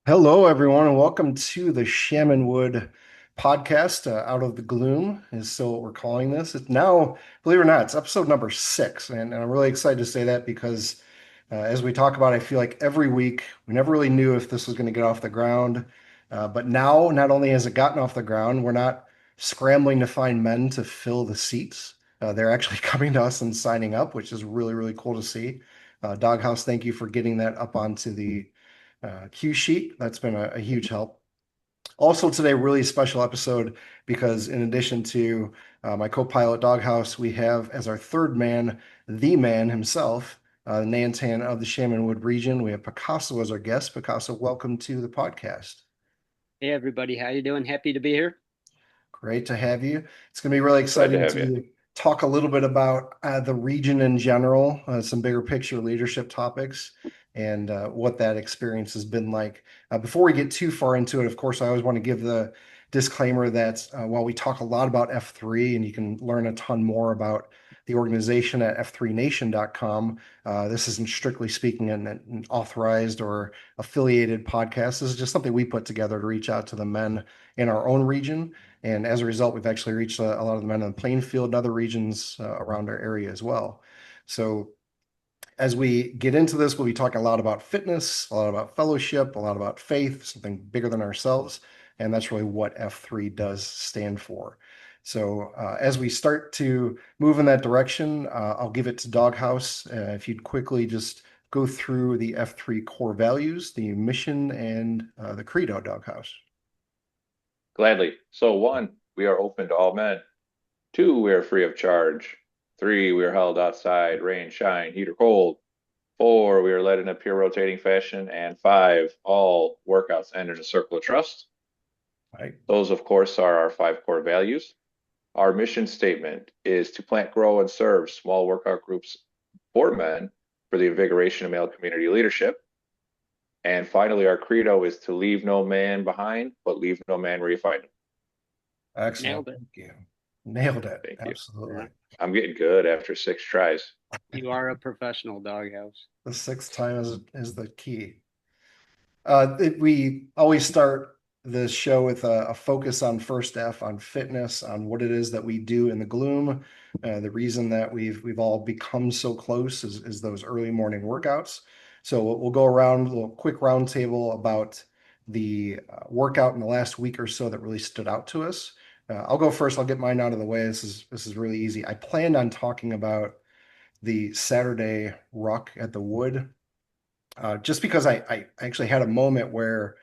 Hello, everyone, and welcome to the Chaminwood podcast. Out of the Gloom is still what we're calling this. It's now, believe it or not, it's episode number 6, and I'm really excited to say that because as we talk about, I feel like every week we never really knew if this was going to get off the ground, but now not only has it gotten off the ground, we're not scrambling to find men to fill the seats. They're actually coming to us and signing up, which is really, really cool to see. Doghouse, thank you for getting that up onto the cue sheet. That's been a huge help. Also today, really special episode because in addition to my co-pilot Doghouse, we have as our third man, the man himself, Nantan of the Chaminwood region. We have Picasso as our guest. Picasso, welcome to the podcast. Hey everybody, how you doing? Happy to be here. Great to have you. It's going to be really Glad to exciting have you. to talk a little bit about the region in general, some bigger picture leadership topics, and what that experience has been like. Before we get too far into it, of course, I always want to give the disclaimer that while we talk a lot about F3 and you can learn a ton more about the organization at f3nation.com, this isn't strictly speaking an authorized or affiliated podcast. This is just something we put together to reach out to the men in our own region, and as a result, we've actually reached a lot of the men on the playing field and other regions around our area as well. So as we get into this, we'll be talking a lot about fitness, a lot about fellowship, a lot about faith, something bigger than ourselves. And that's really what F3 does stand for. So as we start to move in that direction, I'll give it to Doghouse. If you'd quickly just go through the F3 core values, the mission, and the credo, Doghouse. Gladly. So, one, we are open to all men. Two, we are free of charge. Three, we are held outside, rain, shine, heat, or cold. Four, we are led in a pure rotating fashion. And five, all workouts end in a circle of trust. Right. Those, of course, are our five core values. Our mission statement is to plant, grow, and serve small workout groups for men for the invigoration of male community leadership. And finally, our credo is to leave no man behind, but leave no man where you find him. Excellent. Nailed it. Thank you. Nailed it. Thank you. Absolutely. Yeah. I'm getting good after 6 tries. You are a professional doghouse. The sixth time is the key. We always start the show with a focus on first F, on fitness, on what it is that we do in the gloom. The reason that we've all become so close is those early morning workouts. So we'll go around a little quick roundtable about the workout in the last week or so that really stood out to us. I'll go first. I'll get mine out of the way. This is really easy. I planned on talking about the Saturday ruck at the Wood, just because I actually had a moment where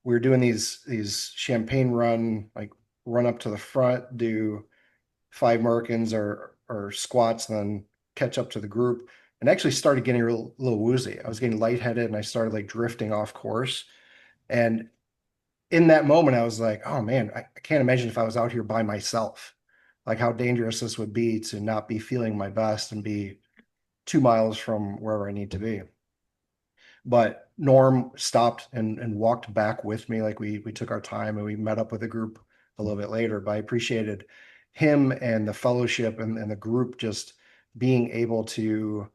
we were doing these champagne run, like run up to the front, do 5 Merkins or squats, and then catch up to the group, and actually started getting a little woozy. I was getting lightheaded and I started like drifting off course. And in that moment, I was like, oh man, I can't imagine if I was out here by myself, like how dangerous this would be to not be feeling my best and be 2 miles from wherever I need to be. But Norm stopped and walked back with me. Like we took our time and we met up with the group a little bit later. But I appreciated him and the fellowship and the group just being able to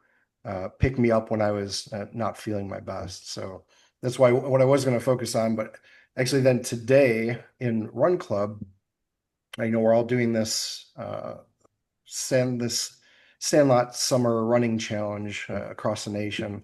pick me up when I was not feeling my best. So that's why what I was going to focus on. But actually, then today in Run Club, I know we're all doing this Sandlot Summer Running Challenge across the nation.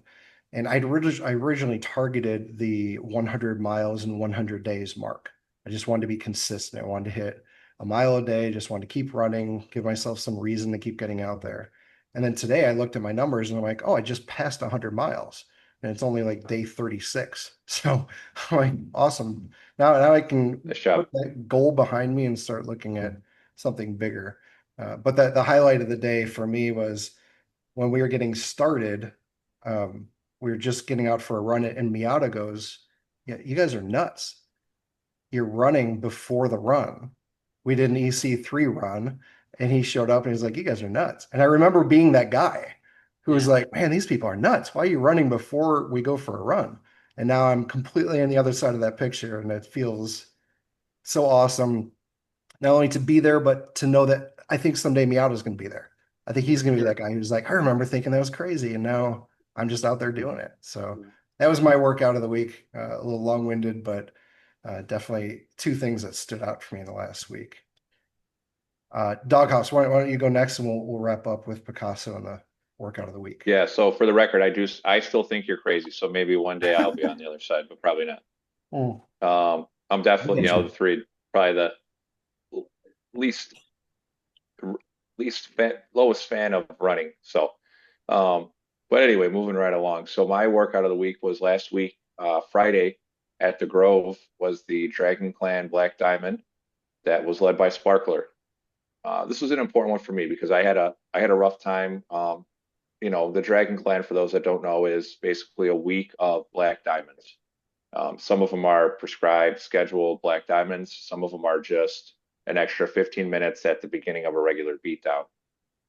And I originally targeted the 100 miles in 100 days mark. I just wanted to be consistent. I wanted to hit a mile a day, just wanted to keep running, give myself some reason to keep getting out there. And then today I looked at my numbers and I'm like, oh, I just passed 100 miles. And it's only like day 36. So I'm like, awesome. Now I can Nice job. put that goal behind me and start looking at something bigger. But the highlight of the day for me was when we were getting started. We were just getting out for a run, and Miata goes, "Yeah, you guys are nuts. You're running before the run." We did an EC3 run, and he showed up and he's like, "You guys are nuts." And I remember being that guy who was Yeah. like, "Man, these people are nuts. Why are you running before we go for a run?" And now I'm completely on the other side of that picture, and it feels so awesome not only to be there, but to know that I think someday Miata is going to be there. I think he's going to be Sure. that guy who's like, I remember thinking that was crazy, and now I'm just out there doing it. So Yeah. that was my workout of the week. A little long-winded, but definitely two things that stood out for me in the last week. Doghouse, why don't you go next, and we'll wrap up with Picasso and the workout of the week. Yeah, so for the record, I still think you're crazy. So maybe one day I'll be on the other side, but probably not. Mm. I'm definitely, That's the three, probably the least lowest fan of running. So, but anyway, moving right along. So my workout of the week was last week, Friday at the Grove was the Dragon Clan Black Diamond that was led by Sparkler. This was an important one for me because I had a rough time. The Dragon Clan, for those that don't know, is basically a week of black diamonds. Some of them are prescribed, scheduled black diamonds. Some of them are just an extra 15 minutes at the beginning of a regular beatdown.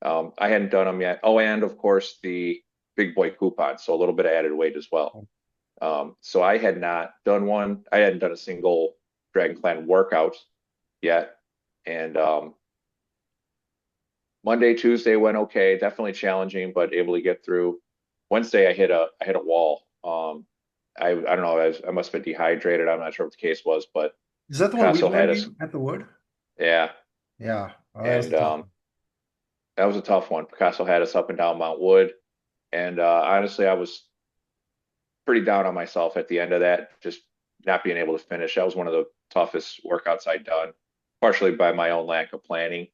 I hadn't done them yet. Oh, and of course the big boy coupon, so a little bit of added weight as well. So I had not done one. I hadn't done a single Dragon Clan workout yet, and Monday, Tuesday went okay, definitely challenging, but able to get through. Wednesday, I hit a wall. I don't know. I must have been dehydrated. I'm not sure what the case was, but Is that the one we Picasso had learned us. at the Wood? Yeah, Yeah. Oh, that was and tough. that was a tough one. Picasso had us up and down Mount Wood, and honestly, I was pretty down on myself at the end of that, just not being able to finish. That was one of the toughest workouts I'd done, partially by my own lack of planning,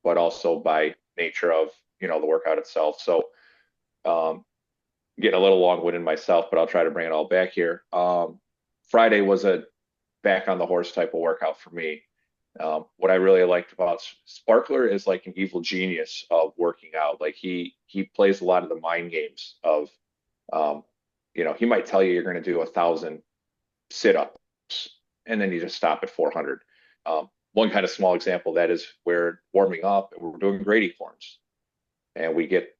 but also by nature of the workout itself. So um, getting a little long-winded myself, but I'll try to bring it all back here. Friday was a back on the horse type of workout for me. What I really liked about Sparkler is like an evil genius of working out. Like he plays a lot of the mind games of, um, he might tell you you're going to do 1,000 sit-ups, and then you just stop at 400. One kind of small example of that is we're warming up and we're doing Grady forms, and we get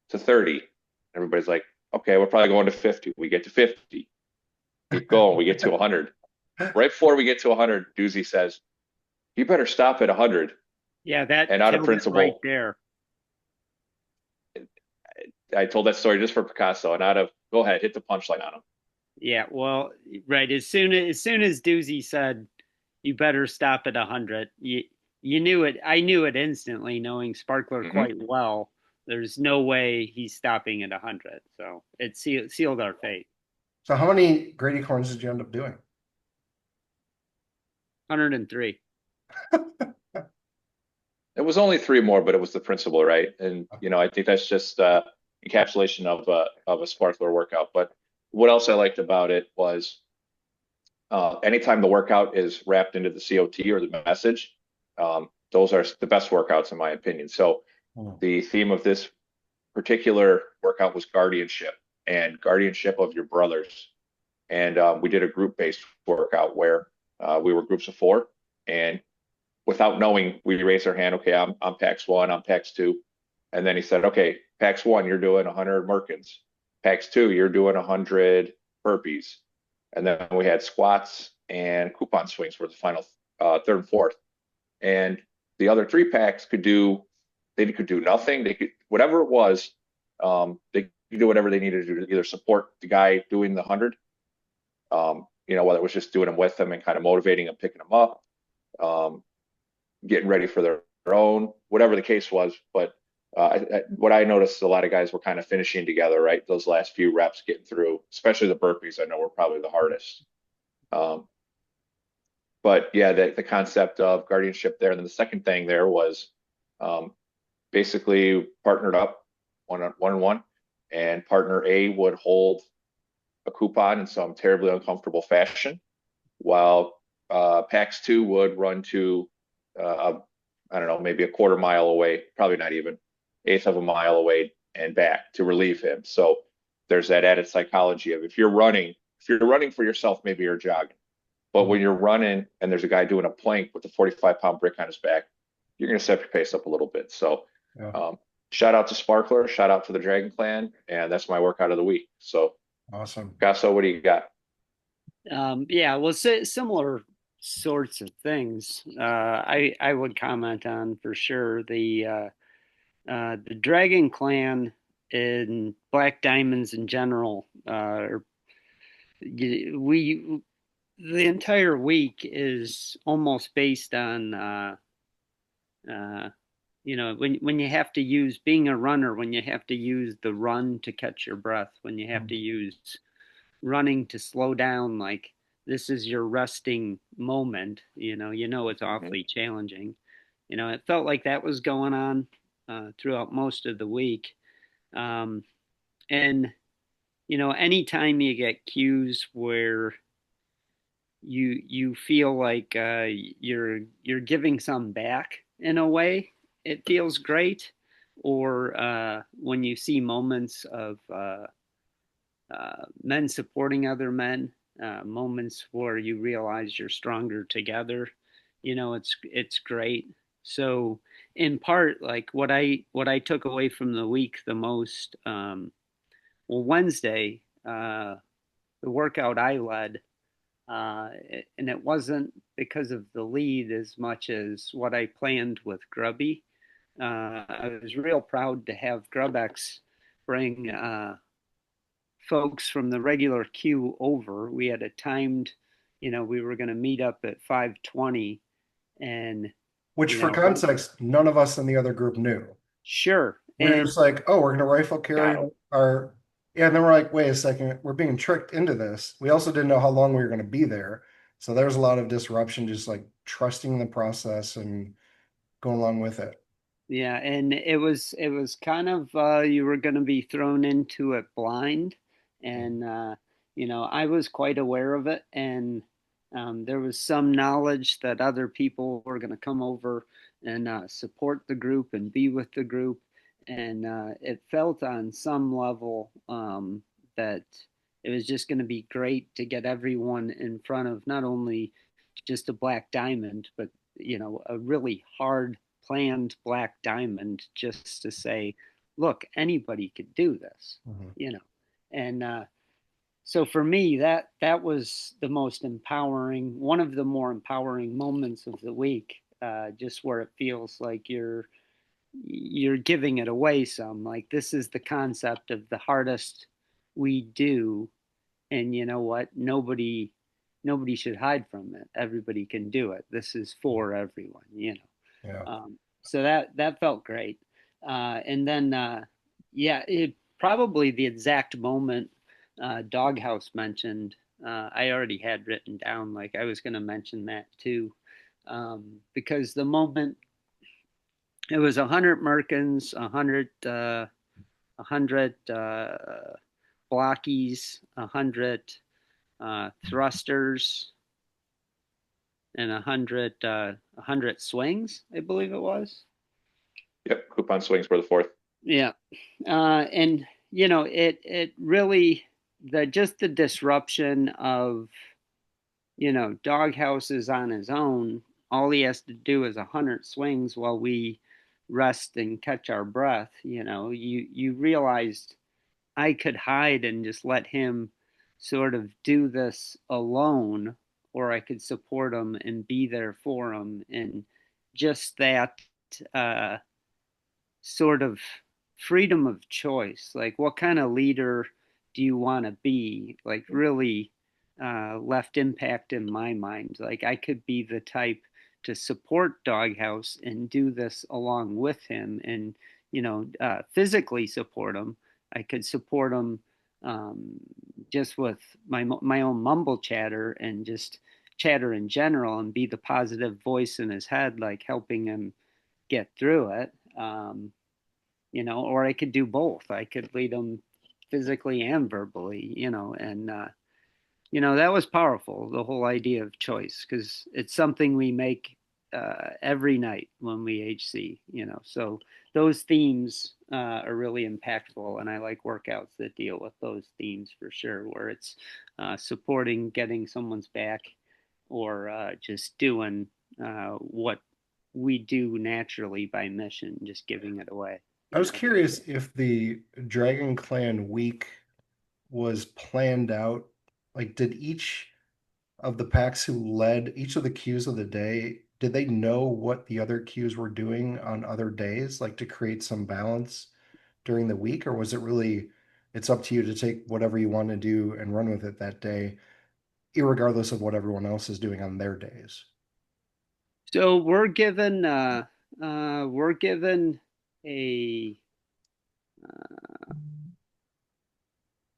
to 30. Everybody's like, okay, we're probably going to 50. We get to 50. Keep going. We get to 100. Right before we get to 100, Doozy says, you better stop at 100. Yeah, that And out of killed it right principle, there. I told that story just for Picasso, and go ahead, hit the punchline on him. Yeah, well, right. As soon as Doozy said, "You better stop at 100," you knew it. I knew it instantly, knowing Sparkler Hmm. quite well. There's no way he's stopping at 100. So it sealed our fate. So how many Grady corns did you end up doing? 103. It was only three more, but it was the principle, right? And I think that's just encapsulation of a Sparkler workout. But what else I liked about it was anytime the workout is wrapped into the COT or the message, those are the best workouts in my opinion. So Hmm. the theme of this particular workout was guardianship and guardianship of your brothers. And we did a group-based workout where we were groups of four, and without knowing, we raised our hand. Okay, I'm PAX 1, I'm PAX 2, and then he said, okay, PAX 1, you're doing 100 Merkins. PAX 2, you're doing 100 burpees. And then we had squats and coupon swings for the final third and fourth. And the other three packs they could do nothing. They could, whatever it was, they could do whatever they needed to do to either support the guy doing the 100, whether it was just doing them with them and kind of motivating them, picking them up, getting ready for their own, whatever the case was. But what I noticed, a lot of guys were kind of finishing together, right? Those last few reps getting through, especially the burpees, I know were probably the hardest. But yeah, the concept of guardianship there. And then the second thing there was basically partnered up one on one, and partner A would hold a coupon in some terribly uncomfortable fashion, while PAX 2 would run to, I don't know, maybe a quarter mile away, probably not even, eighth of a mile away and back to relieve him. So there's that added psychology of if you're running for yourself, maybe you're jogging. But when you're running and there's a guy doing a plank with a 45-pound brick on his back, you're going to step your pace up a little bit. So Yeah. shout out to Sparkler, shout out to the Dragon Clan, and that's my workout of the week. So, Awesome. Gasso, what do you got? Yeah, well, similar sorts of things. I would comment on for sure the Dragon Clan and Black Diamonds in general are we the entire week is almost based on uh, when you have to use being a runner, when you have to use the run to catch your breath, when you have to use running to slow down, like this is your resting moment, it's Mhm. awfully challenging. It felt like that was going on throughout most of the week. Um, and anytime you get cues where you feel like you're giving some back in a way, it feels great. Or when you see moments of men supporting other men, moments where you realize you're stronger together, it's great. So in part, like what I took away from the week the most, well, Wednesday, the workout I led, and it wasn't because of the lead as much as what I planned with Grubby. I was real proud to have GrubX bring folks from the regular queue over. We had a timed, we were going to meet up at 5:20, and Which you for know, context, none of us in the other group knew. sure, We were and just like, oh, we're gonna rifle Got carry him. our, yeah, and then we're like, wait a second, we're being tricked into this. We also didn't know how long we were gonna be there. So there was a lot of disruption, just like trusting the process and going along with it. yeah, and it was kind of you were going to be thrown into it blind, and I was quite aware of it, and there was some knowledge that other people were going to come over and support the group and be with the group, and it felt on some level that it was just going to be great to get everyone in front of not only just a black diamond, but a really hard planned black diamond, just to say, look, anybody could do this, Mhm. you know. And so for me, that was the most empowering, one of the more empowering moments of the week, just where it feels like you're giving it away some. Like this is the concept of the hardest we do, and you know what? Nobody should hide from it. Everybody can do it. This is for everyone. Yeah. So that felt great. And then yeah, it probably the exact moment Doghouse mentioned. I already had written down, like I was going to mention that too, because the moment it was 100 Merkins, 100 blockies, 100 thrusters, and 100 swings, I believe it was. Yep. Coupon swings were the fourth. Yeah, and it really the disruption of Doghouse is on his own. All he has to do is 100 swings while we rest and catch our breath. You realized I could hide and just let him sort of do this alone, or I could support him and be there for him. And just that uh, sort of freedom of choice. Like, what kind of leader do you want to be? Like, really left impact in my mind. Like, I could be the type to support Doghouse and do this along with him and, physically support him. I could support him just with my own mumble chatter and just chatter in general and be the positive voice in his head, like helping him get through it. Or I could do both. I could lead them physically and verbally, and that was powerful. The whole idea of choice, because it's something we make every night when we HC, So those themes are really impactful, and I like workouts that deal with those themes for sure, where it's supporting getting someone's back, or just doing what we do naturally by mission, just giving it away. I was curious if the Dragon Clan week was planned out. Like, did each of the packs who led each of the queues of the day, did they know what the other queues were doing on other days, like to create some balance during the week? Or was it really, It's up to you to take whatever you want to do and run with it that day, irregardless of what everyone else is doing on their days. So we're given a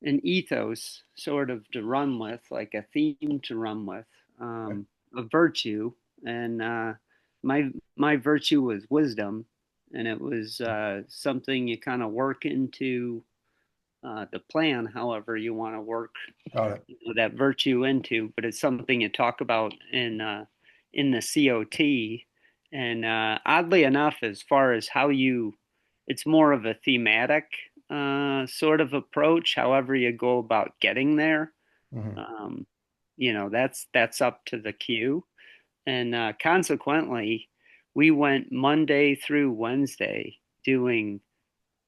an ethos sort of to run with, like a theme to run with, a virtue, and my virtue was wisdom, and it was something you kind of work into the plan, however you want to work Got it. that virtue into, but it's something you talk about in the COT. And oddly enough, as far as how you, it's more of a thematic sort of approach. However, you go about getting there, Mhm. um, that's up to the queue. And consequently, we went Monday through Wednesday doing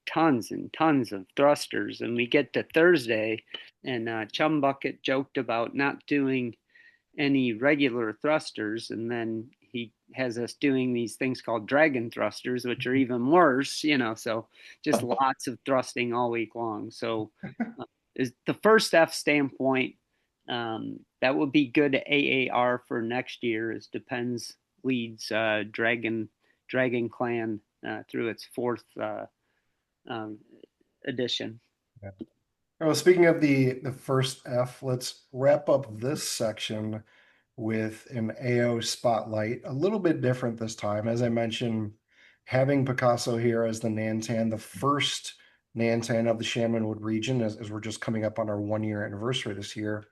tons and tons of thrusters. And we get to Thursday, and Chum Bucket joked about not doing any regular thrusters. And then he has us doing these things called dragon thrusters, which are even worse, so just lots of thrusting all week long. So, is the first F standpoint, that would be good AAR for next year. Is Depends leads Dragon Clan through its fourth um, edition. Yeah. Well, speaking of the first F, let's wrap up this section with an AO spotlight. A little bit different this time. As I mentioned, having Picasso here as the Nantan, the first Nantan of the Chaminwood region, as we're just coming up on our 1 year anniversary this year.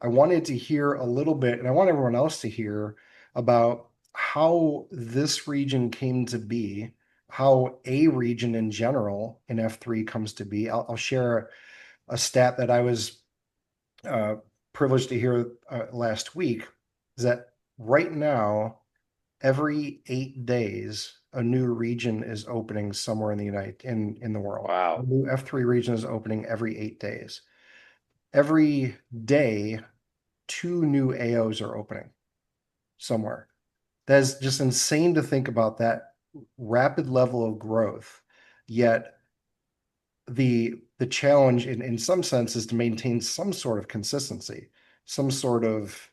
I wanted to hear a little bit, and I want everyone else to hear about how this region came to be, how a region in general in F3 comes to be. I'll share a stat that I was uh, privileged to hear last week, is that right now, every 8 days, a new region is opening somewhere in the world. A Wow. new F3 region is opening every 8 days. Every day, two new AOs are opening somewhere. That's just insane to think about that rapid level of growth. Yet the challenge in some sense is to maintain some sort of consistency, some sort of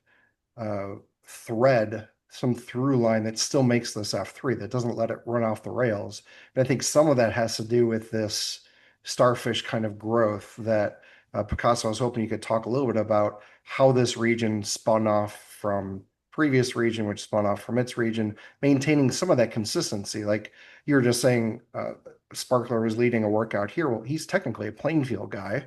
uh, thread, some through line that still makes this F3, that doesn't let it run off the rails. And I think some of that has to do with this starfish kind of growth that Picasso, I was hoping you could talk a little bit about how this region spun off from previous region, which spun off from its region, maintaining some of that consistency. Like you were just saying, Sparkler was leading a workout here. Well, he's technically a Plainfield guy,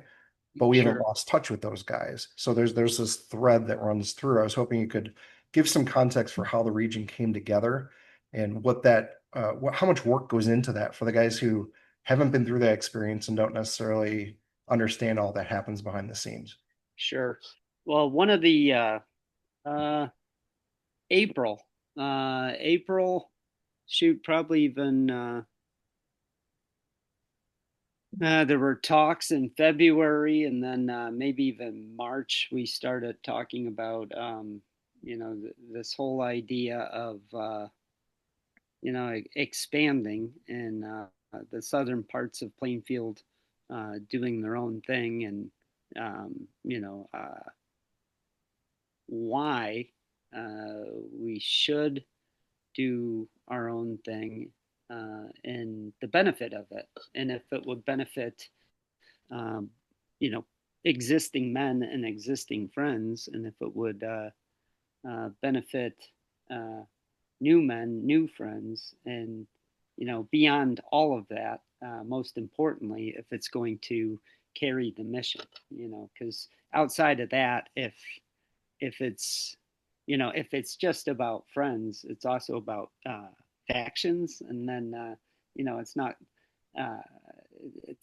but we haven't Sure. lost touch with those guys. So there's this thread that runs through. I was hoping you could give some context for how the region came together and how much work goes into that for the guys who haven't been through that experience and don't necessarily understand all that happens behind the scenes. Sure. Well, one of the uh, April, April, shoot, probably even there were talks in February, and then maybe even March. We started talking about this whole idea of expanding in the southern parts of Plainfield, doing their own thing, and why we should do our own thing, and the benefit of it, and if it would benefit, um, you know, existing men and existing friends, and if it would benefit uh, new men, new friends, and beyond all of that, most importantly, if it's going to carry the mission, because outside of that, if it's if it's just about friends, it's also about factions, and then it's not uh,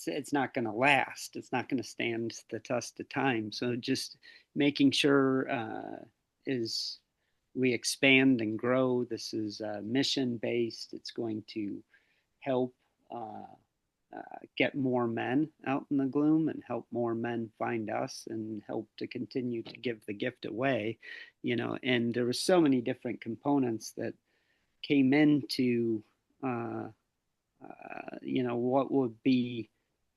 it's not going to last. It's not going to stand the test of time. So just making sure is we expand and grow. This is mission based. It's going to help get more men out in the gloom and help more men find us and help to continue to give the gift away, and there were so many different components that came into what would be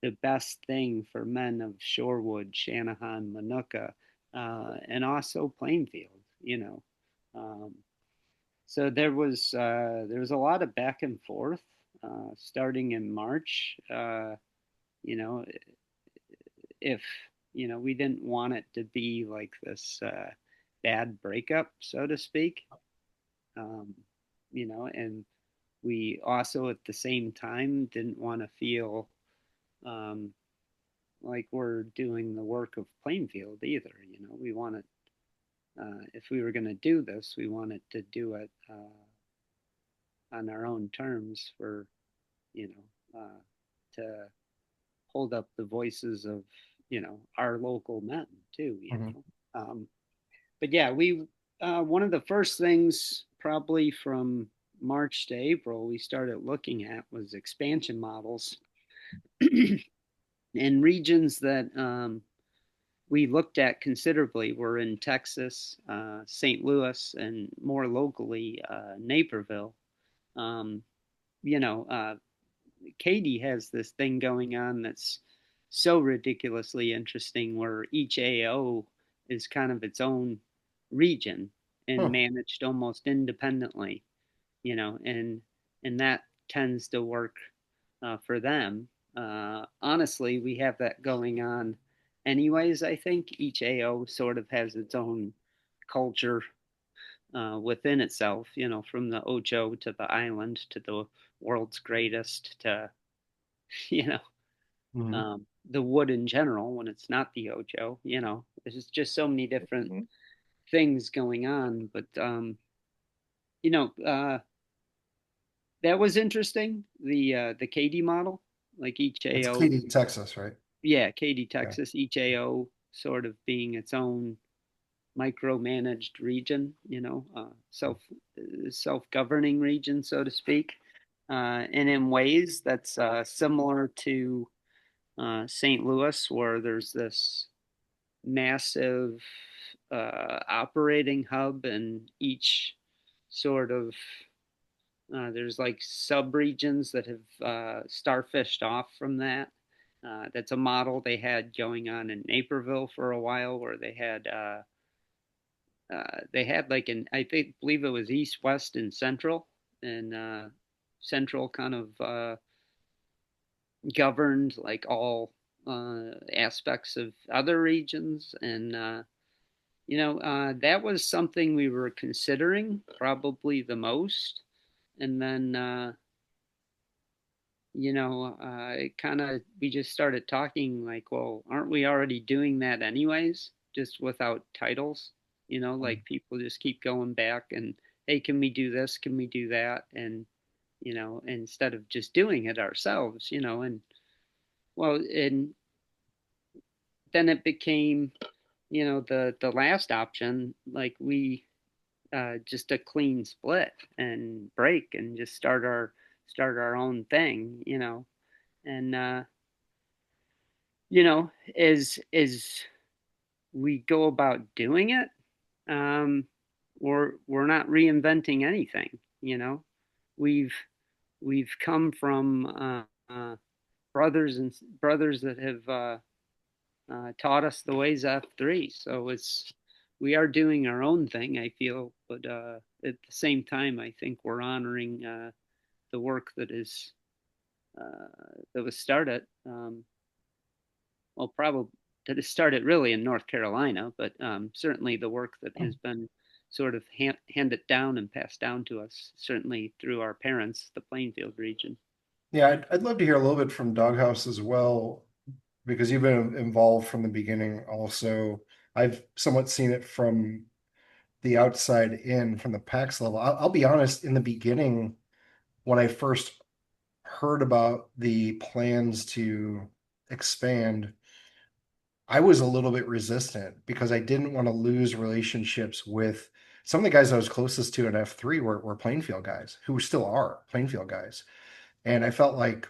the best thing for men of Shorewood, Shanahan, Manuka, and also Plainfield. Um, so there was a lot of back and forth starting in March. You know, if we didn't want it to be like this bad breakup, so to speak. Um, and we also at the same time didn't want to feel um, like we're doing the work of Plainfield either. We wanted, if we were going to do this, we wanted to do it on our own terms to hold up the voices of, our local men too, Mhm. But yeah, one of the first things probably from March to April we started looking at was expansion models and regions that we looked at considerably were in Texas, St. Louis, and more locally, Naperville. Um, you know, uh, Katie has this thing going on that's so ridiculously interesting where each AO is kind of its own region and Huh. managed almost independently, and that tends to work for them. Honestly, we have that going on anyways. I think each AO sort of has its own culture within itself, from the Ocho to the island to the world's greatest to, you know, Mhm. the wood in general when it's not the Ocho, there's just so many different Mhm. things going on. But, you know, uh, that was interesting. The KD model, like each It's AO, Katy, Texas, right? yeah, KD Yeah. Texas, each AO sort of being its own micromanaged region, self governing region, so to speak, and in ways that's similar to St. Louis, where there's this massive operating hub, and each sort of there's like sub regions that have starfished off from that. That's a model they had going on in Naperville for a while, where they had like I believe it was east, west, and central, and central kind of governed like all aspects of other regions, and that was something we were considering probably the most, and then it kind of we just started talking like, well, aren't we already doing that anyways, just without titles? Like people just keep going back and, hey, can we do this? Can we do that? And instead of just doing it ourselves, and well, and then it became, the last option, like we just a clean split and break and just start our own thing, and as we go about doing it, um, we're not reinventing anything. We've we've come from brothers that have taught us the ways of F3. So we are doing our own thing, I feel, but at the same time, I think we're honoring the work that was started. Well, probably that has started really in North Carolina, but certainly the work that has been sort of handed down and passed down to us, certainly through our parents, the Plainfield region. Yeah, I'd love to hear a little bit from Doghouse as well, because you've been involved from the beginning also. I've somewhat seen it from the outside in, from the PAX level. I'll be honest, in the beginning, when I first heard about the plans to expand, I was a little bit resistant because I didn't want to lose relationships with some of the guys I was closest to in F3 were Plainfield guys who still are Plainfield guys. And I felt like,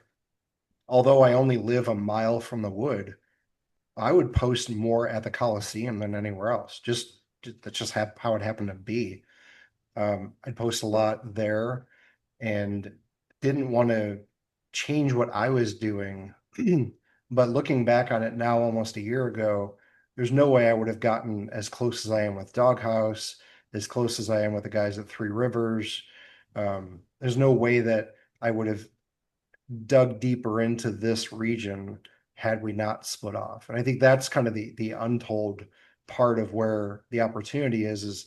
although I only live a mile from the wood, I would post more at the Coliseum than anywhere else. That's just how it happened to be. I'd post a lot there and didn't want to change what I was doing But looking back on it now, almost a year ago, there's no way I would have gotten as close as I am with Doghouse, as close as I am with the guys at Three Rivers. There's no way that I would have dug deeper into this region had we not split off. And I think that's kind of the untold part of where the opportunity is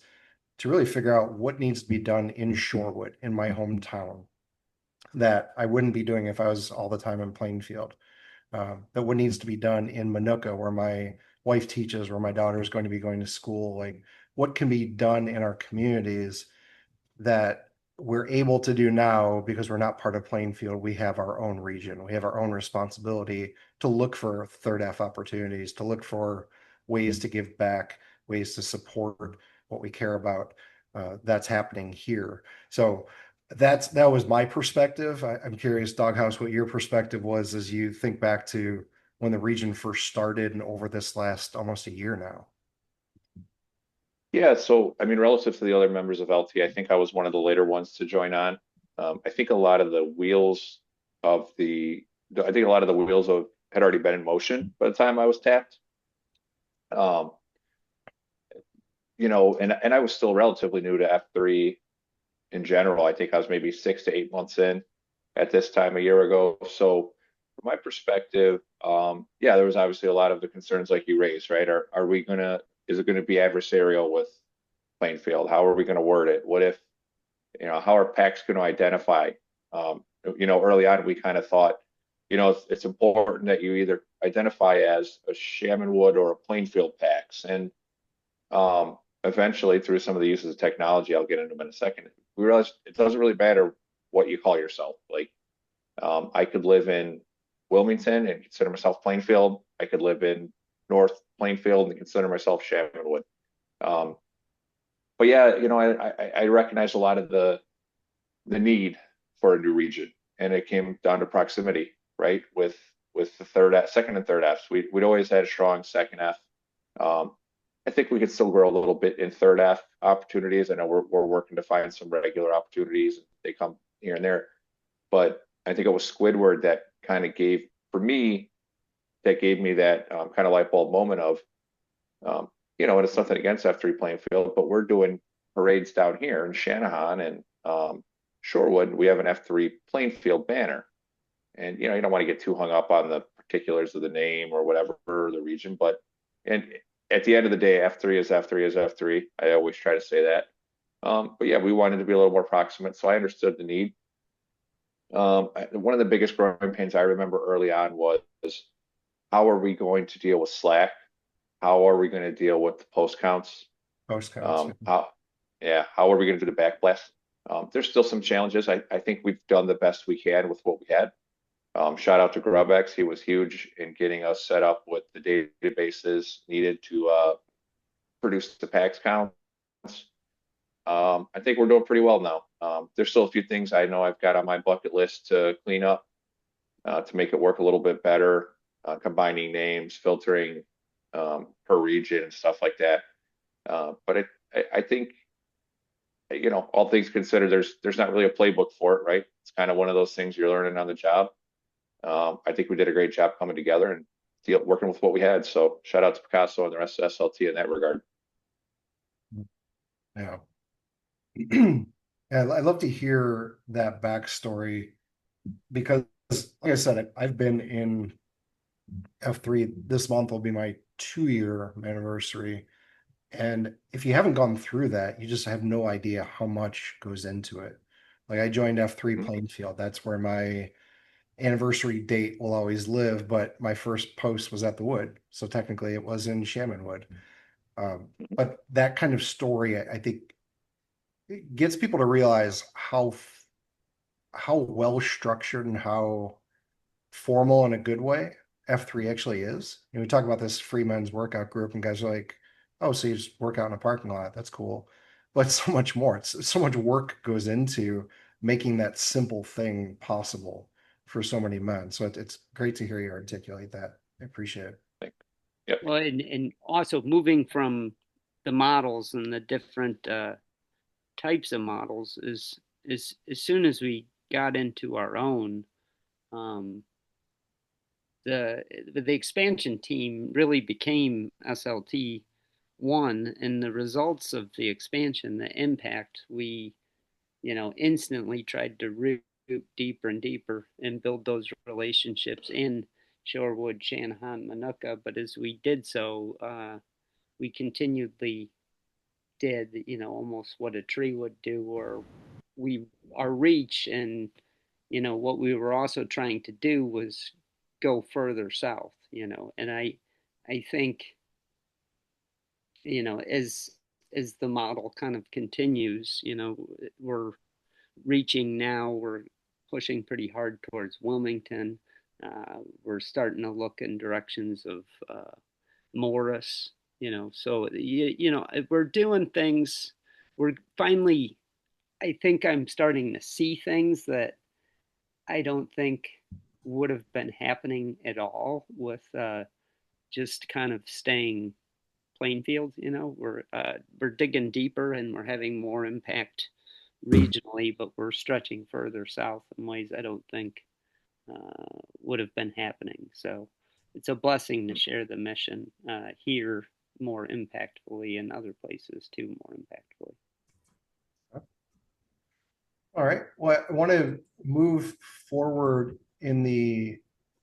to really figure out what needs to be done in Shorewood, in my hometown, that I wouldn't be doing if I was all the time in Plainfield. That what needs to be done in Manuka, where my wife teaches, where my daughter is going to be going to school, like what can be done in our communities that we're able to do now because we're not part of Plainfield. We have our own region. We have our own responsibility to look for third F opportunities, to look for ways to give back, ways to support what we care about. That's happening here. So that was my perspective. I'm curious, Doghouse, what your perspective was as you think back to when the region first started and over this last almost a year now. Yeah, so I mean, relative to the other members of LT, I think I was one of the later ones to join on. I think a lot of the wheels of I think a lot of the wheels of had already been in motion by the time I was tapped. Um, and I was still relatively new to F3 in general. I think I was maybe 6 to 8 months in at this time a year ago. So from my perspective, yeah, there was obviously a lot of the concerns like you raised, right? Is it gonna be adversarial with Plainfield? How are we gonna word it? What if, how are PACs gonna identify? Early on we kind of thought, it's important that you either identify as a Chaminwood or a Plainfield PACs. And eventually through some of the uses of technology, I'll get into them in a second, we realized it doesn't really matter what you call yourself. Like, I could live in Wilmington and consider myself Plainfield. I could live in North Plainfield and consider myself Chaminwood. But yeah, I recognize a lot of the need for a new region, and it came down to proximity, right? With the second and third Fs, we'd always had a strong second F. I think we could still grow a little bit in third F opportunities. I know we're working to find some regular opportunities. They come here and there, but I think it was Squidward that kind of gave me that kind of light bulb moment of, and it's nothing against F3 Plainfield, but we're doing parades down here in Shanahan and Shorewood. We have an F3 Plainfield banner, and you don't want to get too hung up on the particulars of the name or whatever, or the region, and at the end of the day, F3 is F3 is F3. I always try to say that. But yeah, we wanted to be a little more proximate, so I understood the need. One of the biggest growing pains I remember early on was, how are we going to deal with Slack? How are we going to deal with the post counts? Post counts. How are we going to do the backblast? There's still some challenges. I think we've done the best we can with what we had. Shout out to GrubX. He was huge in getting us set up with the databases needed to produce the PAX counts. I think we're doing pretty well now. There's still a few things I know I've got on my bucket list to clean up to make it work a little bit better, combining names, filtering per region and stuff like that. But I think, all things considered, there's not really a playbook for it, right? It's kind of one of those things you're learning on the job. I think we did a great job coming together and working with what we had. So shout out to Picasso and the rest of SLT in that regard. Yeah. Yeah, I'd love to hear that backstory because, like I said, I've been in F3. This month will be my 2-year anniversary. And if you haven't gone through that, you just have no idea how much goes into it. Like I joined F3 Plainfield. That's where my anniversary date will always live, but my first post was at the Wood. So technically it was in Chaminwood. But that kind of story, I think, it gets people to realize how well structured and how formal in a good way F3 actually is. We talk about this free men's workout group, and guys are like, oh, so you just work out in a parking lot. That's cool. But so much more. It's so much work goes into making that simple thing possible for so many men. So it's great to hear you articulate that. I appreciate it. Yep. Well, and also moving from the models and the different types of models is as soon as we got into our own, um, the expansion team really became SLT one, and the results of the expansion, the impact, we instantly tried to root deeper and deeper and build those relationships in Shorewood, Shanahan, Manuka. But as we did so, we continually did, almost what a tree would do, or our reach, and what we were also trying to do was go further south, and I think, as the model kind of continues, we're we're pushing pretty hard towards Wilmington. We're starting to look in directions of Morris, so we're doing things. We're finally, I think I'm starting to see things that I don't think would have been happening at all with just kind of staying plain field. We're digging deeper and we're having more impact regionally, but we're stretching further south in ways I don't think would have been happening. So it's a blessing to share the mission here more impactfully, and other places too more impactfully. All right. Well, I want to move forward in the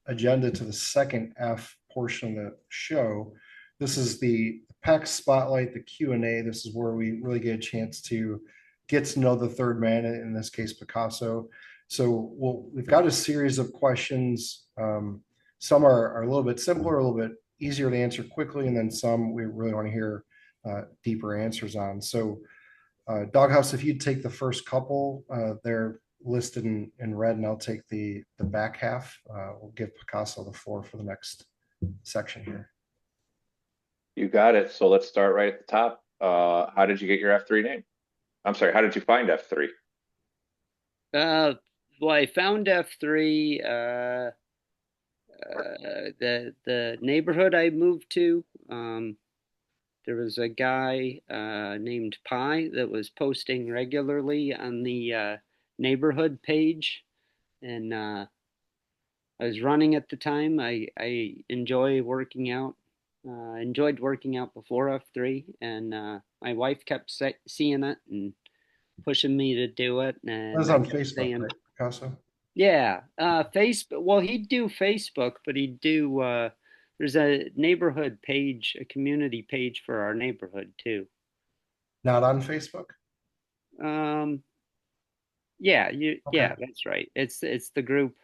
agenda to the second F portion of the show. This is the PEX Spotlight, the Q&A. This is where we really get a chance to get to know the third man, in this case, Picasso. So we've got a series of questions. Some are a little bit simpler, a little bit easier to answer quickly, and then some we really want to hear deeper answers on. So Doghouse, if you'd take the first couple, they're listed in red, and I'll take the back half. We'll give Picasso the floor for the next section here. You got it. So let's start right at the top. How did you get your F3 name? I'm sorry, how did you find F3? Well, I found F3, the neighborhood I moved to. There was a guy named Pi that was posting regularly on the neighborhood page, and I was running at the time. I enjoyed working out before F3, and my wife kept seeing it and pushing me to do it. And that was on Facebook, right, Picasso? Yeah, Facebook. Well, he'd do Facebook, but he'd do. There's a neighborhood page, a community page for our neighborhood too. Not on Facebook? Yeah, Okay. yeah, that's right. It's the group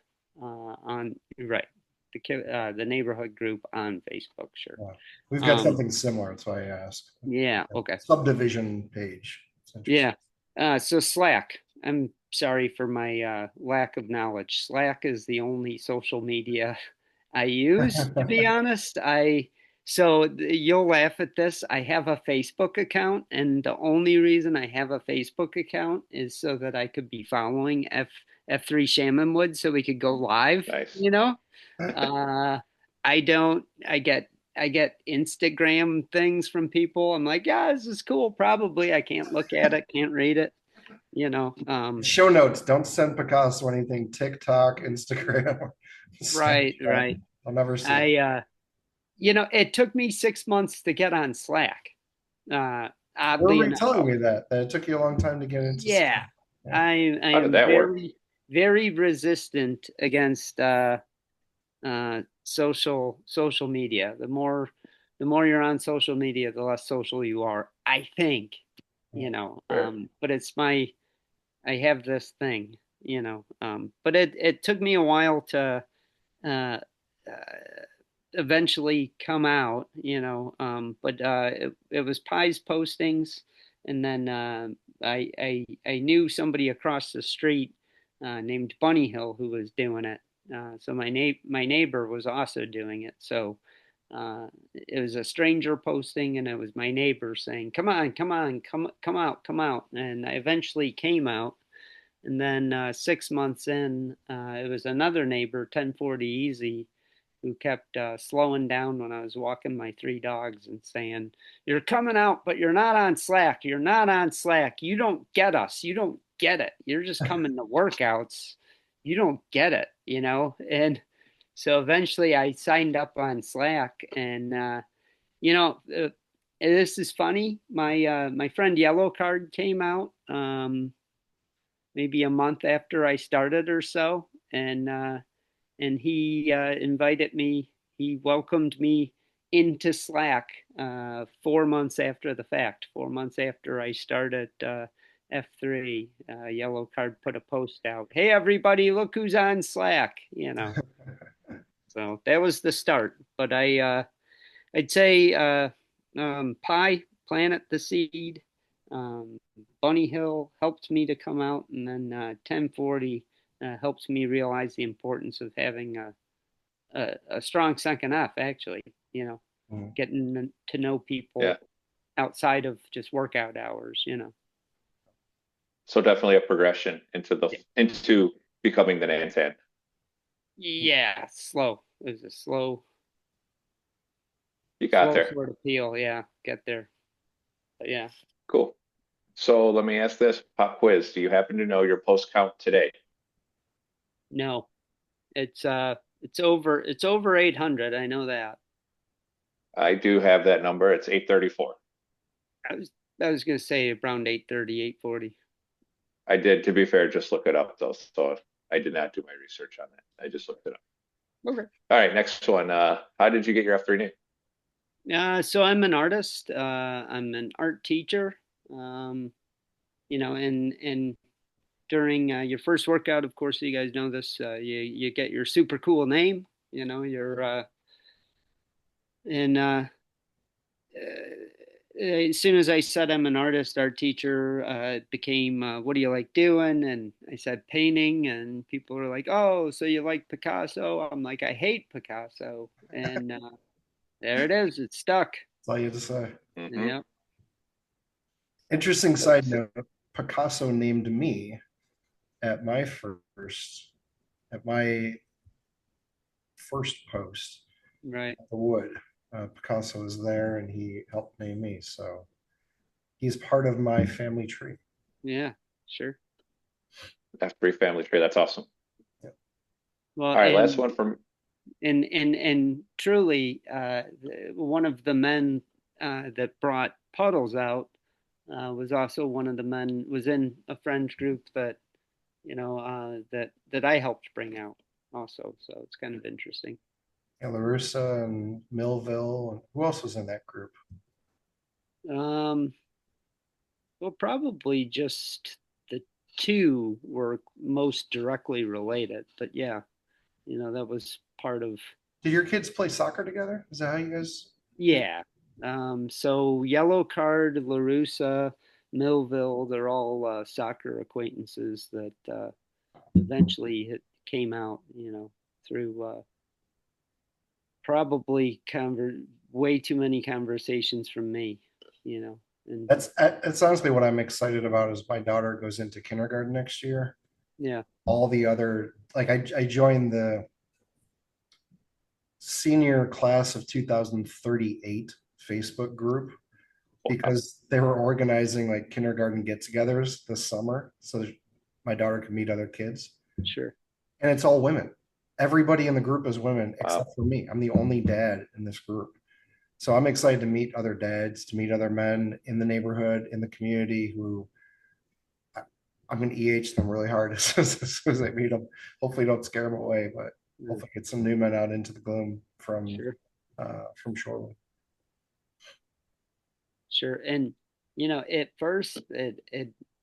on, right, the neighborhood group on Facebook. Sure. Yeah. We've got something similar. That's why I asked. Yeah. Okay. Subdivision page. Yeah. So Slack. I'm sorry for my lack of knowledge. Slack is the only social media I use, to be honest. So you'll laugh at this. I have a Facebook account, and the only reason I have a Facebook account is so that I could be following F3 Chaminwood, so we could go live. Nice. I don't. I get Instagram things from people. I'm like, yeah, this is cool. Probably I can't look at it, can't read it. Show notes. Don't send Picasso anything. TikTok, Instagram. Right. I'll never see it. It took me 6 months to get on Slack. Oddly enough, telling me that it took you a long time to get into. Yeah, Slack. I am very resistant against social media. The more you're on social media, the less social you are, I think. But it's I have this thing, but it took me a while to eventually come out, but it was Pi's postings, and then I knew somebody across the street named Bunny Hill who was doing it. So my neighbor was also doing it. So it was a stranger posting, and it was my neighbor saying, come out. And I eventually came out. And then 6 months in, it was another neighbor, 1040 Easy, who kept slowing down when I was walking my 3 dogs and saying, you're coming out, but you're not on Slack. You're not on Slack. You don't get us. You don't get it. You're just coming to workouts. You don't get it, And So eventually I signed up on Slack, and you know, this is funny. My friend Yellow Card came out maybe a month after I started or so, and he invited me. He welcomed me into Slack 4 months after the fact. 4 months after I started F3, Yellow Card put a post out. Hey everybody, look who's on Slack. So that was the start. But I'd say Pi, Planet the Seed, um, Bunny Hill helped me to come out, and then 1040 helps me realize the importance of having a strong second F, actually, Mm. getting to know Yeah. people outside of just workout hours. So definitely a progression into becoming the Nantan. Yeah, slow. It was a You got slow there. sort of peel. Yeah, get there. But yeah. Cool. So let me ask this pop quiz. Do you happen to know your post count today? No, it's over 800. I know that. I do have that number. It's 834. I was I was gonna say around 830, 840. I did, to be fair, just look it up though. So I did not do my research on that. I just looked it up. Okay. All right, next one. How did you get your F3 name? So I'm an artist. I'm an art teacher. Um, and during your first workout, of course, you guys know this. You get your super cool name. Your and as soon as I said I'm an artist, art teacher, it became what do you like doing? And I said painting, and people were like, "Oh, so you like Picasso?" I'm like, "I hate Picasso," and there it is. It's stuck. That's all you have to say. Mm-hmm. Yeah. Interesting side note, Picasso named me at my first at my first post Right. at the Wood. Picasso was there and he helped name me. So he's part of my family tree. Yeah. Sure. F3 family tree. That's awesome. Yeah. Well, All right, last one from. and truly, one of the men that brought Puddles out was also one of the men was in a friends group that that I helped bring out also. So it's kind of interesting. Yeah, Larissa and Millville. And who else was in that group? Um, well, probably just the two were most directly related, but yeah, that was part of. Did your kids play soccer together? Is that how you guys? Yeah. So Yellow Card, LaRussa, Millville, they're all soccer acquaintances that eventually came out, through probably way too many conversations from me, and That's honestly what I'm excited about. Is my daughter goes into kindergarten next year. yeah, All the other I joined the senior class of 2038 Facebook group because they were organizing like kindergarten get-togethers this summer so that my daughter could meet other kids. sure, And it's all women. Everybody in the group is women Wow. except for me. I'm the only dad in this group. So I'm excited to meet other dads, to meet other men in the neighborhood, in the community who I'm going to EH them really hard as soon as I meet them. Hopefully don't scare them away, but yeah, hopefully get some new men out into the gloom sure, from Shoreland. sure. And at first,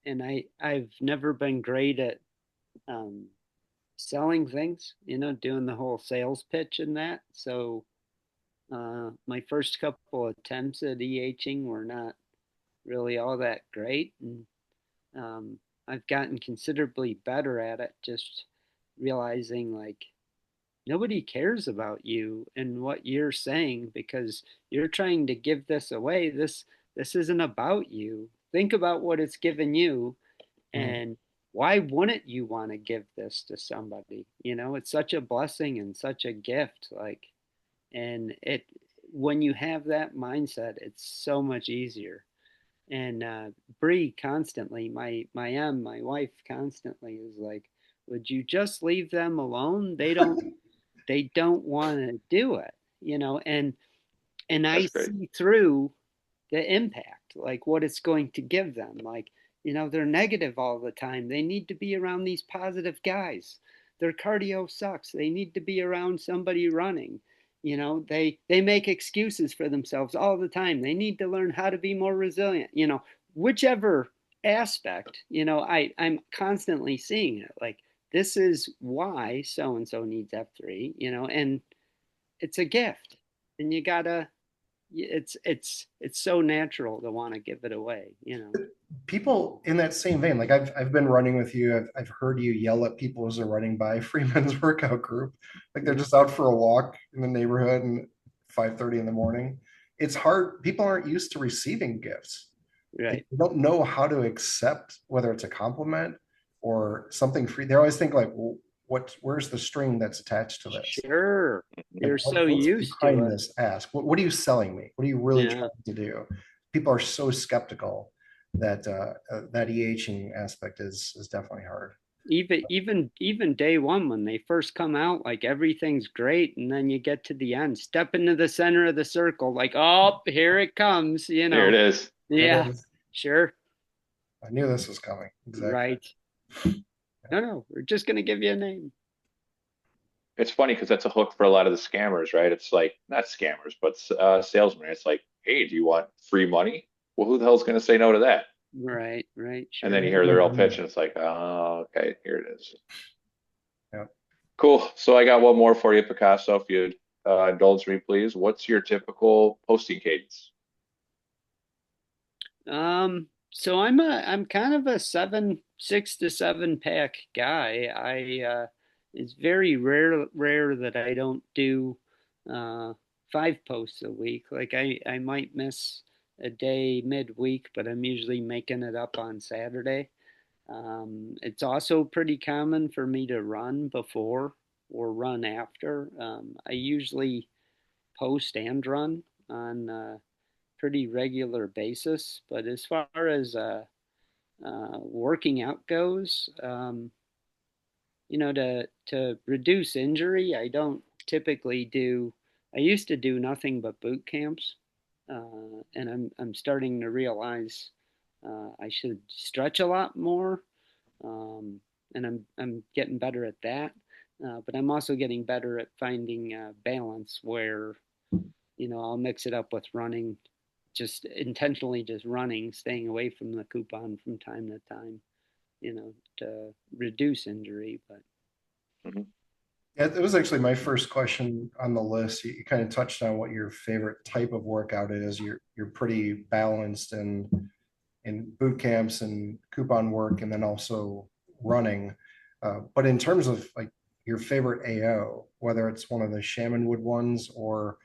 and I've never been great at um, selling things, doing the whole sales pitch and that. So my first couple attempts at EHing were not really all that great, and I've gotten considerably better at it. Just realizing like nobody cares about you and what you're saying because you're trying to give this away. This isn't about you. Think about what it's given you, Mhm. and why wouldn't you want to give this to somebody? It's such a blessing and such a gift. Like, and it when you have that mindset, it's so much easier. And Bree constantly, my wife constantly is like, "Would you just leave them alone? They don't they don't want to do it, and I That's great. see through the impact, like what it's going to give them. Like, they're negative all the time. They need to be around these positive guys. Their cardio sucks. They need to be around somebody running. They make excuses for themselves all the time. They need to learn how to be more resilient. Whichever aspect, I'm constantly seeing it. Like, this is why so and so needs F3, and it's a gift. And you gotta it's so natural to want to give it away. People in that same vein, like I've been running with you. I've heard you yell at people as they're running by Freeman's workout group. Like they're just out for a walk in the neighborhood and 5:30 in the morning. It's hard. People aren't used to receiving gifts. They Right. don't know how to accept whether it's a compliment or something free. They always think like, well, where's the string that's attached to this? Sure. Mhm. You're Like, so what's used to behind it. this ask? What are you selling me? What are you really Yeah. trying to do? People are so skeptical that that EHing aspect is definitely hard. Even day one when they first come out, like everything's great, and then you get to the end, step into the center of the circle, like, oh, here it comes. Here it is. Here it Yeah, is. sure. I knew this was coming. Exactly. Right. No, we're just gonna give you a name. It's funny because that's a hook for a lot of the scammers, right? It's like not scammers, but salesmen. It's like, hey, do you want free money? Well, who the hell's going to say no to that? Right, And then sure. you hear their real pitch, and it's like, oh, okay, here it is. Yeah. Cool. So I got one more for you, Picasso. If you'd indulge me, please. What's your typical posting cadence? So I'm kind of a 6 to 7 pack guy. It's very rare that I don't do uh 5 posts a week. Like I might miss a day midweek, but I'm usually making it up on Saturday. It's also pretty common for me to run before or run after. I usually post and run on pretty regular basis. But as far as working out goes, to reduce injury, I don't typically do. I used to do nothing but boot camps, and I'm starting to realize I should stretch a lot more, um, and I'm getting better at that. But I'm also getting better at finding balance where I'll mix it up with running, just intentionally just running, staying away from the coupon from time to time, to reduce injury. But Mhm. Yeah, it was actually my first question on the list. You kind of touched on what your favorite type of workout is. You're pretty balanced in boot camps and coupon work, and then also running. But in terms of like your favorite AO, whether it's one of the Chaminwood ones or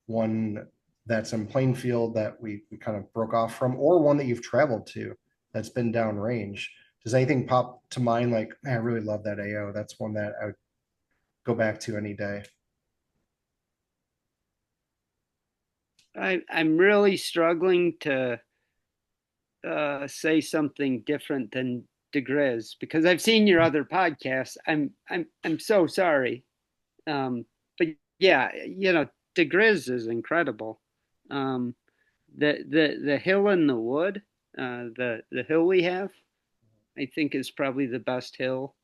one that's in Plainfield that we kind of broke off from, or one that you've traveled to that's been downrange, does anything pop to mind like, man, I really love that AO? That's one that I would go back to any day. I'm really struggling to say something different than DeGriz because I've seen your other podcasts. I'm so sorry. But yeah, DeGriz is incredible. Um, the hill in the wood, the hill we have, I think is probably the best hill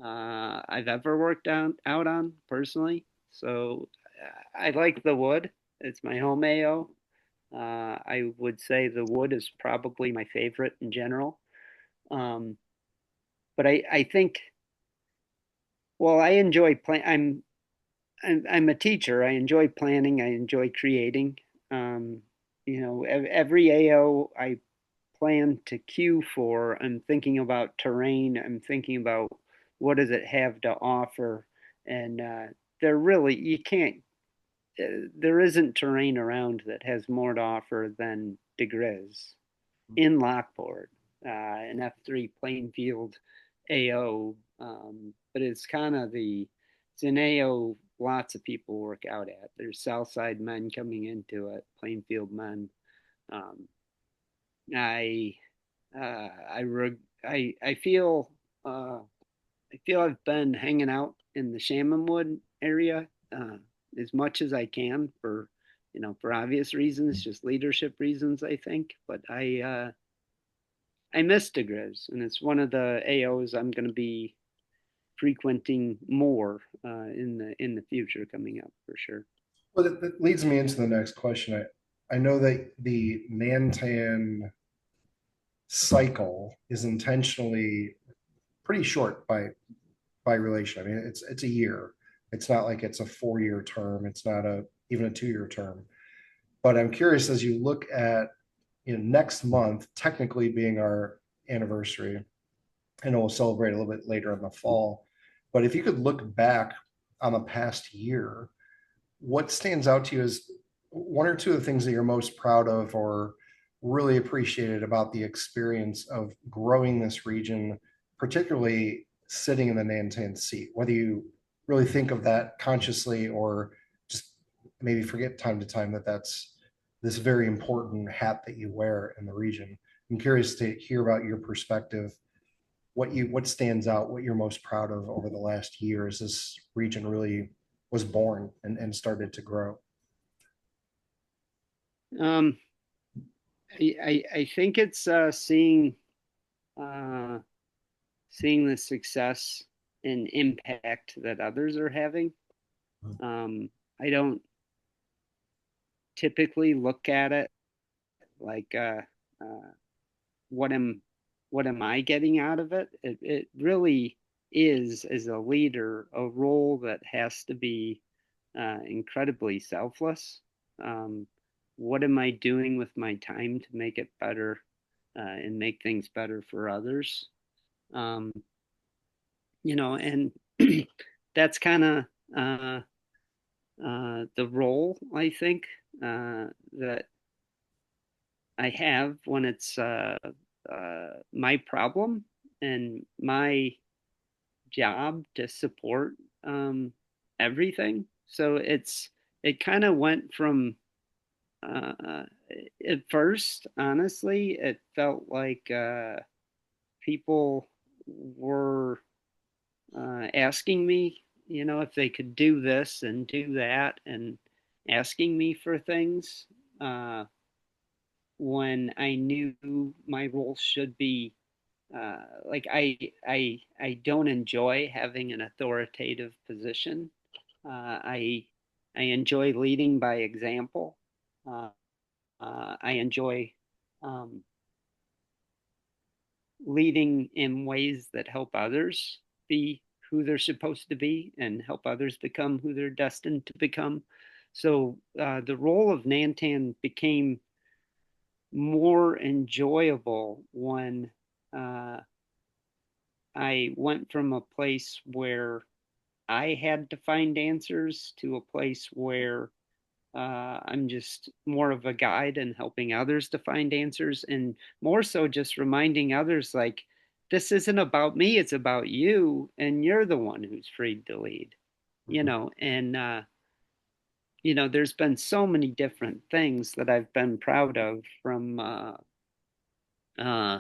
I've ever worked out on personally. So I like the wood. It's my home AO. I would say the wood is probably my favorite in general. Um, but I think, well, I enjoy plan. I'm a teacher. I enjoy planning. I enjoy creating. Um, every AO I plan to queue for, I'm thinking about terrain. I'm thinking about what does it have to offer, and there really you can't. There isn't terrain around that has more to offer than DeGriz in Lockport, an F3 Plainfield AO. But it's kind of it's an AO lots of people work out at. There's Southside men coming into it, Plainfield men. Um, I, uh, I, reg- I feel, I feel I've been hanging out in the Chaminwood area as much as I can for, for obvious reasons, just leadership reasons, I think. But I miss DeGriz, and it's one of the AOs I'm going to be frequenting more in the future coming up for sure. Well, that leads me into the next question. I know that the Nantan cycle is intentionally pretty short by relation. I mean, it's a year. It's not like it's a 4 year term. It's not a even a 2 year term. But I'm curious as you look at next month, technically being our anniversary, and we'll celebrate a little bit later in the fall. But if you could look back on the past year, what stands out to you as one or two of the things that you're most proud of or really appreciated about the experience of growing this region, particularly sitting in the Nantan seat, whether you really think of that consciously or just maybe forget time to time that that's this very important hat that you wear in the region. I'm curious to hear about your perspective, what stands out, what you're most proud of over the last year as this region really was born and started to grow. Um, I think it's uh, seeing the success and impact that others are having. I don't typically look at it like what am what am I getting out of it? It really is, as a leader, a role that has to be incredibly selfless. Um, what am I doing with my time to make it better and make things better for others? Um, and that's kind of the role I think that I have when it's my problem and my job to support everything. So it kind of went from at first, honestly, it felt like people were asking me, if they could do this and do that, and asking me for things when I knew my role should be like I don't enjoy having an authoritative position. I enjoy leading by example. Uh, I enjoy um, leading in ways that help others be who they're supposed to be and help others become who they're destined to become. So the role of Nantan became more enjoyable when uh, I went from a place where I had to find answers to a place where I'm just more of a guide and helping others to find answers, and more so just reminding others like, this isn't about me, it's about you, and you're the one who's free to lead, and, there's been so many different things that I've been proud of from uh,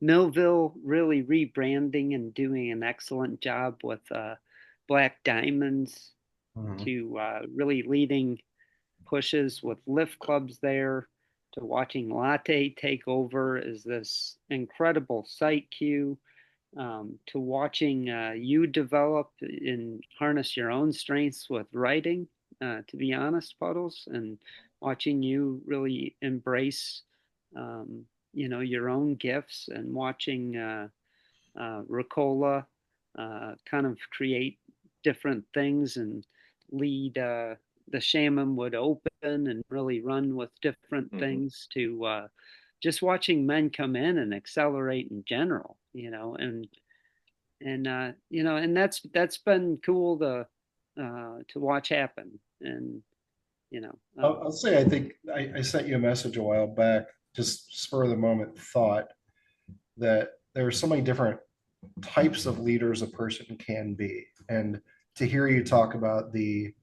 Millville really rebranding and doing an excellent job with Black Diamonds Mhm. to really leading pushes with lift clubs there to watching Latte take over as this incredible site queue to watching you develop and harness your own strengths with writing, to be honest, Puddles, and watching you really embrace, your own gifts and watching Ricola kind of create different things and lead the Chaminwood Open and really run with different things to just watching men come in and accelerate in general, and that's been cool to watch happen, and you know, I'll say I think I sent you a message a while back, just spur of the moment thought that there are so many different types of leaders a person can be. And to hear you talk about the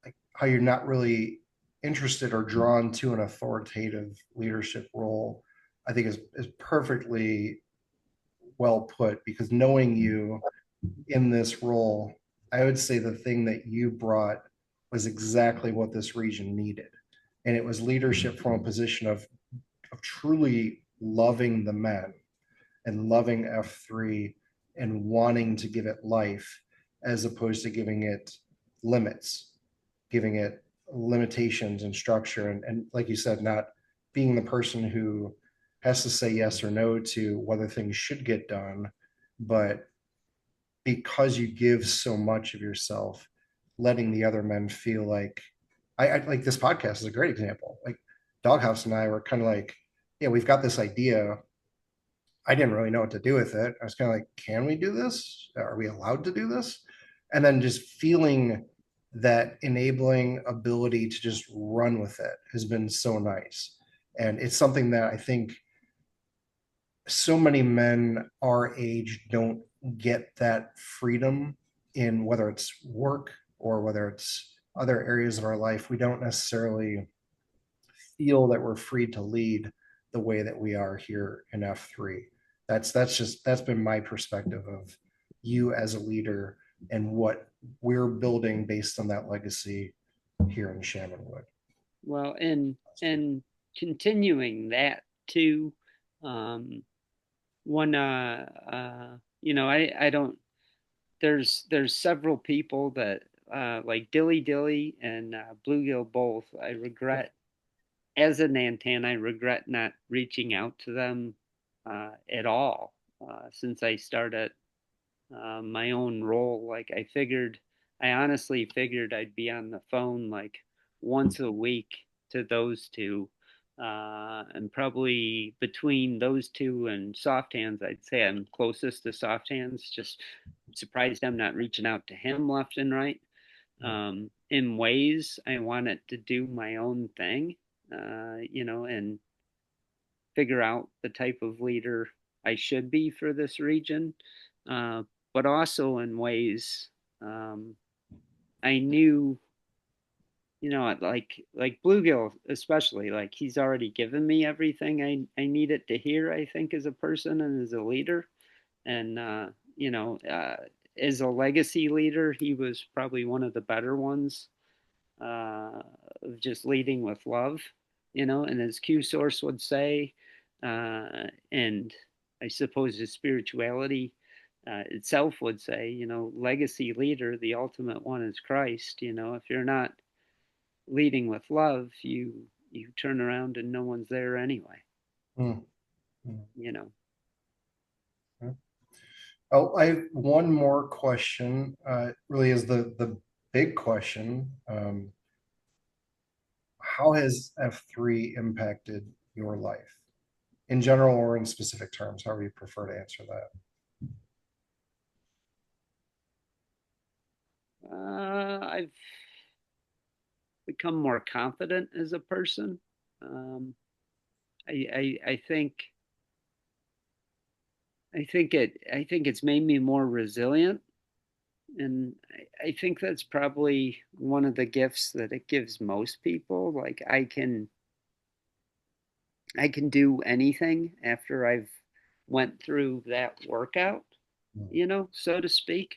like how you're not really interested or drawn to an authoritative leadership role, I think is perfectly well put because knowing you in this role I would say the thing that you brought was exactly what this region needed. And it was leadership from a position of truly loving the men and loving F3 and wanting to give it life as opposed to giving it limits, giving it limitations and structure. And like you said, not being the person who has to say yes or no to whether things should get done, but because you give so much of yourself, letting the other men feel like I like this podcast is a great example. Like Doghouse and I were kind of like, yeah, we've got this idea. I didn't really know what to do with it. I was kind of like, can we do this? Are we allowed to do this? And then just feeling that enabling ability to just run with it has been so nice. And it's something that I think so many men our age don't get that freedom in whether it's work or whether it's other areas of our life. We don't necessarily feel that we're free to lead the way that we are here in F3. That's been my perspective of you as a leader and what we're building based on that legacy here in Chaminwood. Well, and continuing that too, um, one I don't there's several people that like Dilly Dilly and Bluegill both. I regret as a Nantan, I regret not reaching out to them at all since I started my own role. Like I honestly figured I'd be on the phone like once a week to those two. And probably between those two and soft hands, I'd say I'm closest to soft hands. Just surprised I'm not reaching out to him left and right. In ways, I wanted to do my own thing, and figure out the type of leader I should be for this region. Uh, but also in ways I knew, like Bluegill especially, like he's already given me everything I needed to hear, I think, as a person and as a leader. And as a legacy leader, he was probably one of the better ones of just leading with love, and as Q Source would say, and I suppose his spirituality itself would say, legacy leader, the ultimate one is Christ. If you're not leading with love, you turn around and no one's there anyway. Mm. You know. Oh, I have one more question. Really is the big question. How has F3 impacted your life in general or in specific terms? However you prefer to answer that. I've become more confident as a person. Um, I think I think it's made me more resilient, and I think that's probably one of the gifts that it gives most people. Like I can do anything after I've went through that workout, so to speak.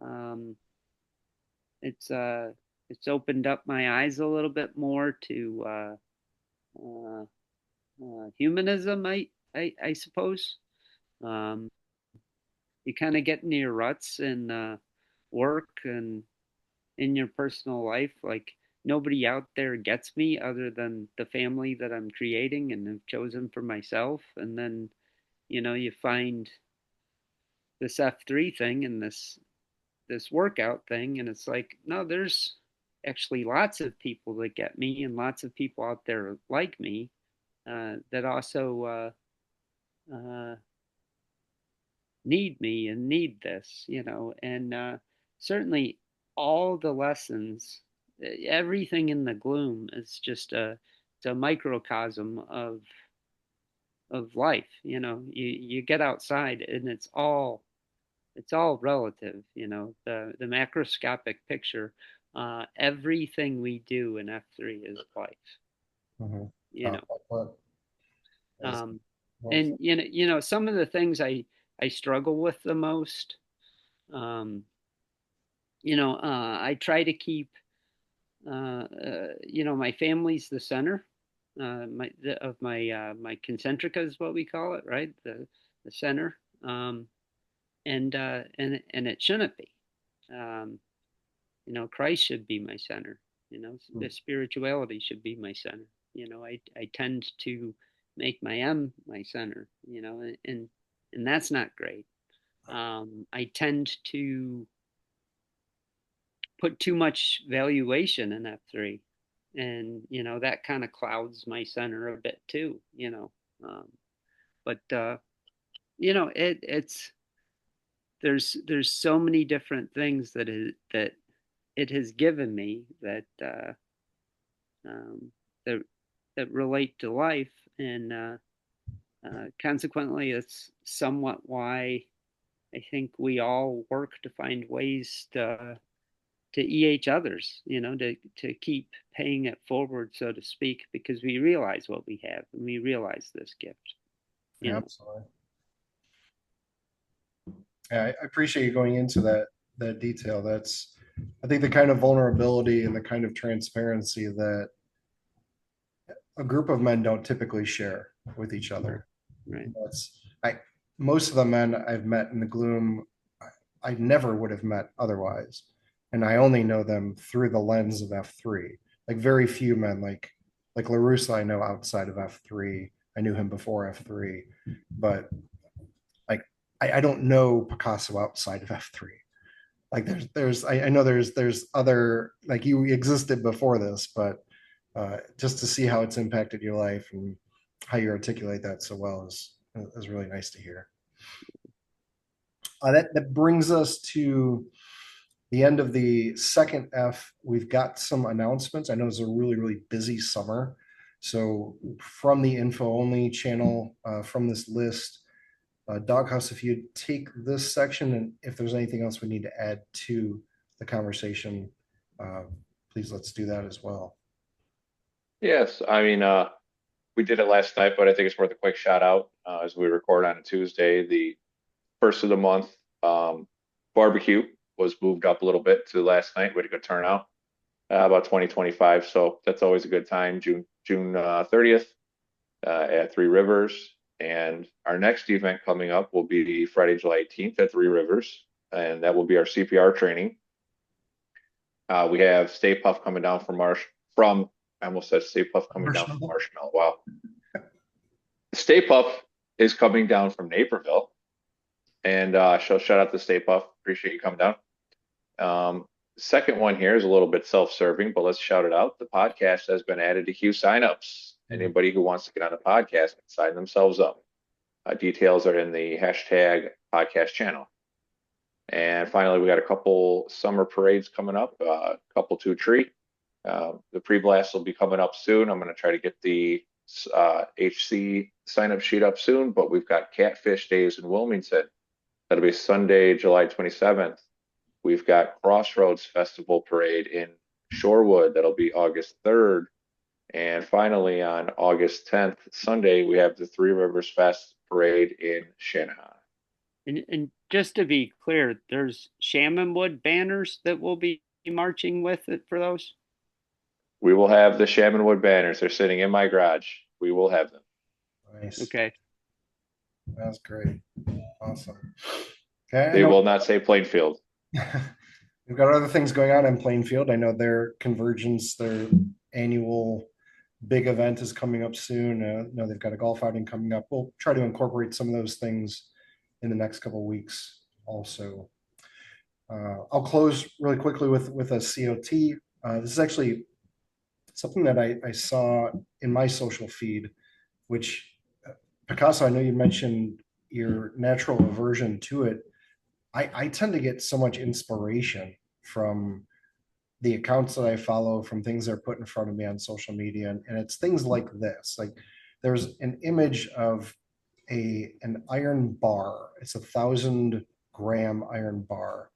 Um, it's opened up my eyes a little bit more to uh, humanism, I suppose. Um, you kind of get into your ruts and work and in your personal life. Like nobody out there gets me other than the family that I'm creating and have chosen for myself. And then, you find this F3 thing and this workout thing, and it's like, no, there's actually lots of people that get me and lots of people out there like me that also uh, need me and need this, and certainly all the lessons, everything in the gloom is just it's a microcosm of life. You get outside and it's all relative. The macroscopic picture. Everything we do in F3 is life. Mm-hmm. You know, Well, um, and some of the things I struggle with the most. Um, I try to keep, my family's the center, of my concentrica is what we call it, right? The center, and it shouldn't be. Um, Christ should be my center. The spirituality should be my center. I tend to make my M my center. And that's not great. I tend to put too much valuation in F3, and that kind of clouds my center a bit too. But it's there's so many different things that it has given me um, that that relate to life, and consequently, it's somewhat why I think we all work to find ways to EH others, to keep paying it forward, so to speak, because we realize what we have and we realize this gift. Absolutely. Yeah, I appreciate you going into that detail. That's, I think, the kind of vulnerability and the kind of transparency that a group of men don't typically share with each other. Right. That's I most of the men I've met in the gloom, I never would have met otherwise. And I only know them through the lens of F3. Like very few men like LaRussa I know outside of F3. I knew him before F3, but like I don't know Picasso outside of F3. Like I know there's other, like, you existed before this, but just to see how it's impacted your life and how you articulate that so well is really nice to hear. That brings us to the end of the second F. We've got some announcements. I know it's a really, really busy summer. So from the info only channel, from this list, Doghouse, if you take this section and if there's anything else we need to add to the conversation, please let's do that as well. Yes, I mean, we did it last night, but I think it's worth a quick shout out as we record on a Tuesday. The first of the month barbecue was moved up a little bit to last night. We had a good turnout, about 20-25. So that's always a good time. June 30th at Three Rivers. And our next event coming up will be Friday, July 18th at Three Rivers. And that will be our CPR training. We have Stay Puft coming down from I almost said Stay Puft coming down from Marshmallow. Wow. Stay Puft is coming down from Naperville. And shout out to Stay Puft. Appreciate you coming down. Second one here is a little bit self-serving, but let's shout it out. The podcast has been added to queue signups. Anybody who wants to get on the podcast can sign themselves up. Details are in the hashtag podcast channel. And finally, we got a couple summer parades coming up, a couple to a tree. The pre-blast will be coming up soon. I'm going to try to get the HC sign-up sheet up soon, but we've got Catfish Days in Wilmington. That'll be Sunday, July 27th. We've got Crossroads Festival Parade in Shorewood. That'll be August 3rd. And finally, on August 10th, Sunday, we have the Three Rivers Fest Parade in Shanahan. And just to be clear, there's Chaminwood banners that we'll be marching with it for those? We will have the Chaminwood banners. They're sitting in my garage. We will have them. Nice. Okay. That's great. Awesome. Okay. They will not say Plainfield. We've got other things going on in Plainfield. I know their Convergence, their annual big event is coming up soon. I know they've got a golf outing coming up. We'll try to incorporate some of those things in the next couple of weeks also. I'll close really quickly with a COT. This is actually something that I saw in my social feed, which Picasso, I know you mentioned your natural aversion to it. I tend to get so much inspiration from the accounts that I follow, from things that are put in front of me on social media. And it's things like this. Like there's an image of an iron bar. It's 1,000-gram iron bar.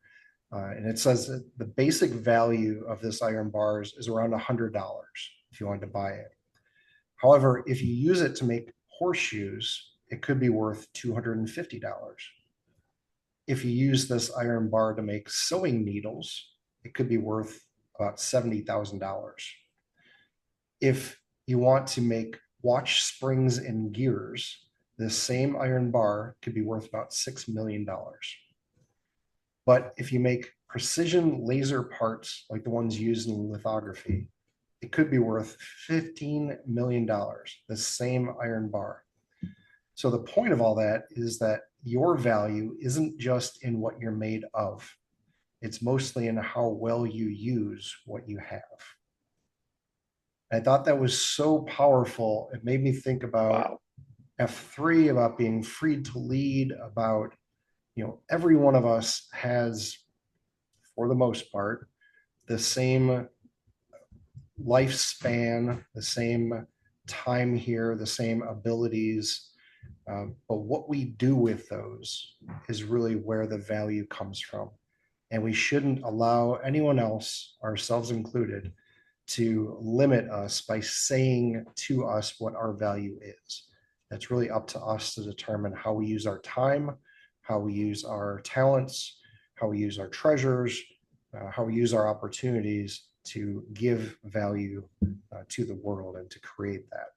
And it says that the basic value of this iron bar is around $100 if you wanted to buy it. However, if you use it to make horseshoes, it could be worth $250. If you use this iron bar to make sewing needles, it could be worth about $70,000. If you want to make watch springs and gears, this same iron bar could be worth about $6 million. But if you make precision laser parts like the ones used in lithography, it could be worth $15 million, the same iron bar. So the point of all that is that your value isn't just in what you're made of. It's mostly in how well you use what you have. I thought that was so powerful. It made me think about Wow. F3, about being free to lead, about, every one of us has, for the most part, the same lifespan, the same time here, the same abilities. But what we do with those is really where the value comes from. And we shouldn't allow anyone else, ourselves included, to limit us by saying to us what our value is. That's really up to us to determine how we use our time, how we use our talents, how we use our treasures, how we use our opportunities to give value to the world and to create that.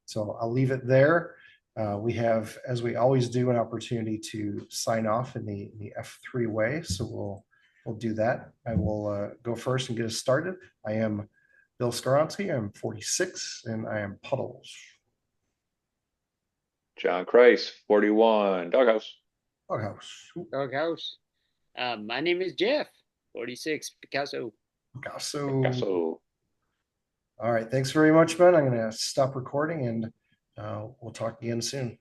So I'll leave it there. We have, as we always do, an opportunity to sign off in the F3 way. So we'll do that. I will go first and get us started. I am Bill Skaronsky. I'm 46, and I am Puddles. John Kreis, 41, Doghouse. Doghouse. Doghouse. My name is Jeff, 46, Picasso. Picasso. All right. Thanks very much, Ben. I'm going to stop recording, and we'll talk again soon.